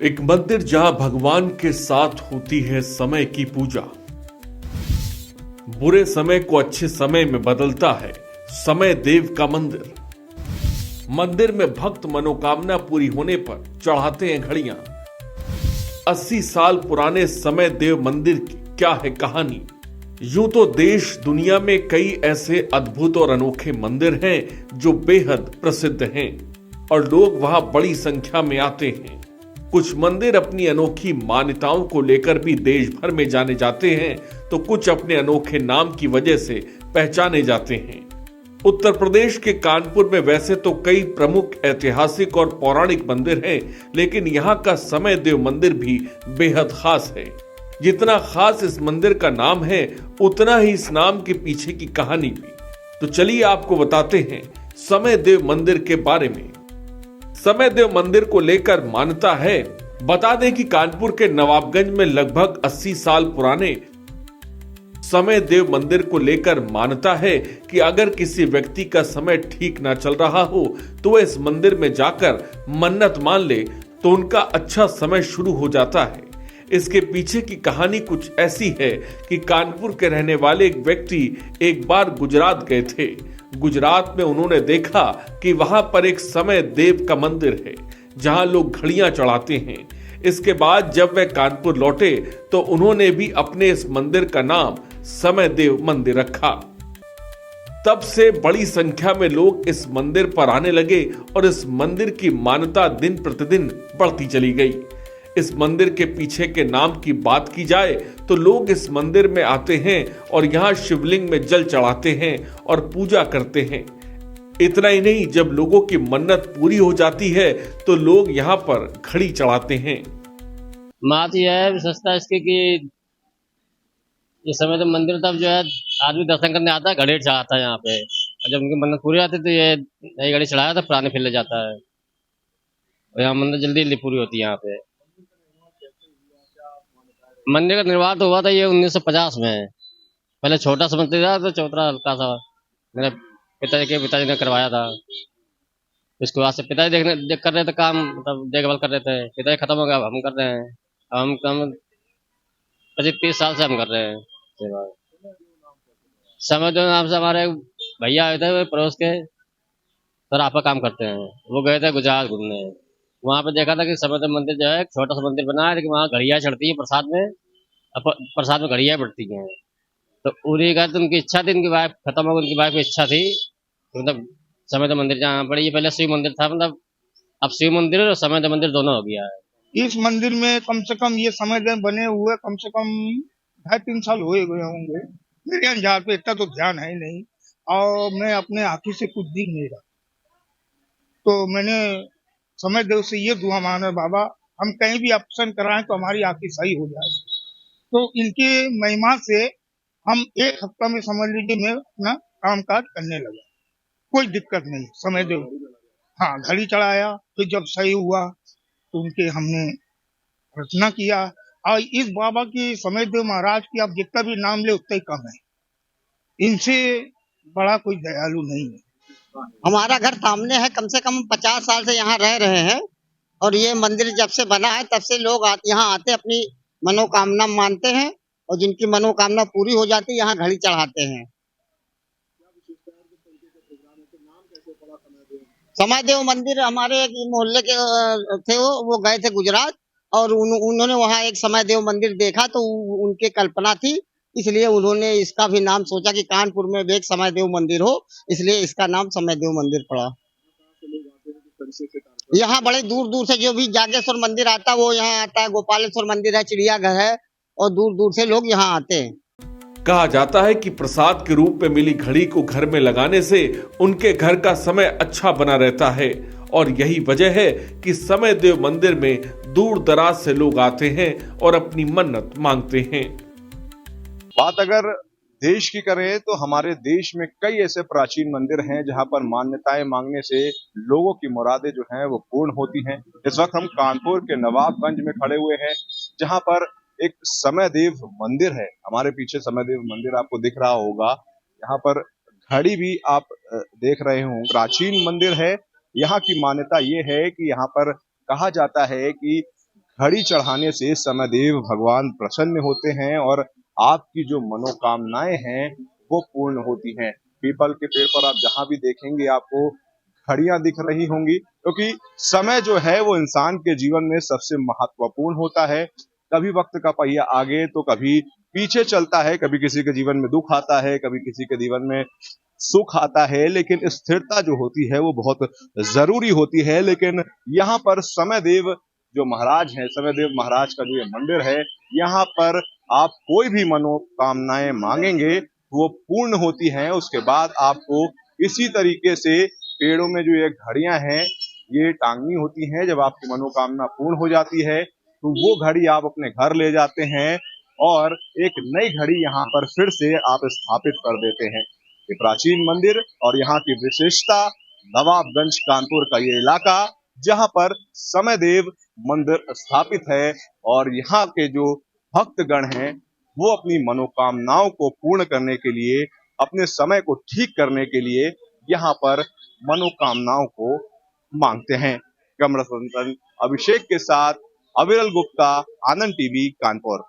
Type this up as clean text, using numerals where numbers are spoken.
एक मंदिर जहां भगवान के साथ होती है समय की पूजा। बुरे समय को अच्छे समय में बदलता है समय देव का मंदिर। मंदिर में भक्त मनोकामना पूरी होने पर चढ़ाते हैं घड़ियां। 80 साल पुराने समय देव मंदिर की क्या है कहानी। यूं तो देश दुनिया में कई ऐसे अद्भुत और अनोखे मंदिर हैं जो बेहद प्रसिद्ध हैं और लोग वहां बड़ी संख्या में आते हैं। कुछ मंदिर अपनी अनोखी मान्यताओं को लेकर भी देश भर में जाने जाते हैं, तो कुछ अपने अनोखे नाम की वजह से पहचाने जाते हैं। उत्तर प्रदेश के कानपुर में वैसे तो कई प्रमुख ऐतिहासिक और पौराणिक मंदिर हैं, लेकिन यहाँ का समय देव मंदिर भी बेहद खास है। जितना खास इस मंदिर का नाम है, उतना ही इस नाम के पीछे की कहानी भी। तो चलिए आपको बताते हैं समय देव मंदिर के बारे में। समय देव मंदिर को लेकर मान्यता है। बता दें कि कानपुर के नवाबगंज में लगभग 80 साल पुराने समय देव मंदिर को लेकर मान्यता है कि अगर किसी व्यक्ति का समय ठीक ना चल रहा हो तो वह इस मंदिर में जाकर मन्नत मान ले तो उनका अच्छा समय शुरू हो जाता है। इसके पीछे की कहानी कुछ ऐसी है कि कानपुर के रहने वाले एक व्यक्ति एक बार गुजरात गए थे। गुजरात में उन्होंने देखा कि वहां पर एक समय देव का मंदिर है जहां लोग घड़ियां चढ़ाते हैं। इसके बाद जब वे कानपुर लौटे तो उन्होंने भी अपने इस मंदिर का नाम समय देव मंदिर रखा। तब से बड़ी संख्या में लोग इस मंदिर पर आने लगे और इस मंदिर की मान्यता दिन प्रतिदिन बढ़ती चली गई। इस मंदिर के पीछे के नाम की बात की जाए तो लोग इस मंदिर में आते हैं और यहाँ शिवलिंग में जल चढ़ाते हैं और पूजा करते हैं। इतना ही नहीं, जब लोगों की मन्नत पूरी हो जाती है तो लोग यहाँ पर घड़ी चढ़ाते हैं। बात यह है विशेषता इसकी कि ये समय तो मंदिर तब जो है आदमी दर्शन करने आता है, घड़ी चढ़ाता है यहाँ पे। और जब उनकी मन्नत पूरी आती है तो ये नई घड़ी चढ़ाया तो पुराने फिर ले जाता है और यहाँ मन्नत जल्दी जल्दी पूरी होती है। यहाँ पे मंदिर का निर्माण तो हुआ था ये 1950 में। पहले छोटा सा मंदिर था तो चौतरा हल्का सा मेरे पिताजी ने करवाया था। इसके बाद से पिताजी देख कर रहे थे काम, मतलब देखभाल कर रहे थे। पिताजी खत्म हो गया, हम कर रहे हैं। हम 25-30 साल से हम कर रहे हैं सेवा। समय जो नाम से हमारे भैया आए थे पड़ोस के, सर आपका काम करते हैं। वो गए थे गुजरात घूमने। वहाँ पे देखा था कि समय देव मंदिर जो है एक छोटा सा मंदिर बना है, लेकिन वहाँ घड़ियाँ चढ़ती है प्रसाद में। प्रसाद में घड़ियाँ बढ़ती हैं। तो उन्हीं का तो उनकी इच्छा थी, उनकी वाइफ खत्म हो गई, उनकी वाइफ की इच्छा थी मतलब समय देव मंदिर जहाँ पड़े। ये पहले शिव मंदिर था, मतलब अब शिव मंदिर और समय देव मंदिर दोनों हो गया है। इस मंदिर में कम से कम ये समय देव बने हुए कम से कम 2.5-3 साल हुए होंगे। मेरे अंदाज पे इतना तो ध्यान है नहीं और मैं अपने आंखी से कुछ दिख नहीं रहा। तो मैंने समय देव से ये दुआ मांगा, बाबा हम कहीं भी ऑप्शन कराएं तो हमारी आंखी सही हो जाए। तो इनके महिमा से हम एक हफ्ता में समझ लीजिए मैं अपना काम काज करने लगा, कोई दिक्कत नहीं। समय देव हाँ घड़ी चढ़ाया, फिर जब सही हुआ तो उनके हमने प्रार्थना किया। और इस बाबा की समय देव महाराज की आप जितना भी नाम ले उतना ही कम है। इनसे बड़ा कोई दयालु नहीं है। हमारा घर सामने है, कम से कम 50 साल से यहाँ रह रहे हैं और ये मंदिर जब से बना है तब से लोग यहाँ आते अपनी मनोकामना मानते हैं और जिनकी मनोकामना पूरी हो जाती है यहाँ घड़ी चढ़ाते हैं। समय देव मंदिर हमारे एक मोहल्ले के थे, वो गए थे गुजरात और उन्होंने वहाँ एक समय देव मंदिर देखा तो उनकी कल्पना थी, इसलिए उन्होंने इसका भी नाम सोचा कि कानपुर में भी एक समय देव मंदिर हो, इसलिए इसका नाम समय देव मंदिर पड़ा। यहाँ बड़े दूर दूर से जो भी जागेश्वर मंदिर आता है वो यहाँ आता है, गोपालेश्वर मंदिर है, चिड़ियाघर है और दूर दूर से लोग यहाँ आते हैं। कहा जाता है कि प्रसाद के रूप में मिली घड़ी को घर में लगाने से उनके घर का समय अच्छा बना रहता है और यही वजह है कि समय देव मंदिर में दूर दराज से लोग आते हैं और अपनी मन्नत मांगते हैं। बात अगर देश की करें तो हमारे देश में कई ऐसे प्राचीन मंदिर हैं जहां पर मान्यताएं मांगने से लोगों की मुरादें जो हैं वो पूर्ण होती हैं। इस वक्त हम कानपुर के नवाबगंज में खड़े हुए हैं जहां पर एक समय देव मंदिर है। हमारे पीछे समय देव मंदिर आपको दिख रहा होगा। यहाँ पर घड़ी भी आप देख रहे हो, प्राचीन मंदिर है। यहाँ की मान्यता ये है कि यहाँ पर कहा जाता है कि घड़ी चढ़ाने से समयदेव भगवान प्रसन्न होते हैं और आपकी जो मनोकामनाएं हैं वो पूर्ण होती हैं। पीपल के पेड़ पर आप जहां भी देखेंगे आपको घड़ियां दिख रही होंगी, क्योंकि समय जो है वो इंसान के जीवन में सबसे महत्वपूर्ण होता है। कभी वक्त का पहिया आगे तो कभी पीछे चलता है, कभी किसी के जीवन में दुख आता है, कभी किसी के जीवन में सुख आता है, लेकिन स्थिरता जो होती है वो बहुत जरूरी होती है। लेकिन यहाँ पर समयदेव जो महाराज हैं, समयदेव महाराज का जो ये मंदिर है, यहाँ पर आप कोई भी मनोकामनाएं मांगेंगे वो पूर्ण होती हैं। उसके बाद आपको इसी तरीके से पेड़ों में जो ये घड़ियां हैं ये टांगनी होती हैं। जब आपकी मनोकामना पूर्ण हो जाती है तो वो घड़ी आप अपने घर ले जाते हैं और एक नई घड़ी यहाँ पर फिर से आप स्थापित कर देते हैं। ये प्राचीन मंदिर और यहाँ की विशेषता, नवाबगंज कानपुर का ये इलाका जहाँ पर समयदेव मंदिर स्थापित है और यहाँ के जो भक्तगण हैं वो अपनी मनोकामनाओं को पूर्ण करने के लिए, अपने समय को ठीक करने के लिए यहाँ पर मनोकामनाओं को मांगते हैं। कैमरा पर्सन अभिषेक के साथ अविरल गुप्ता, आनंद टीवी, कानपुर।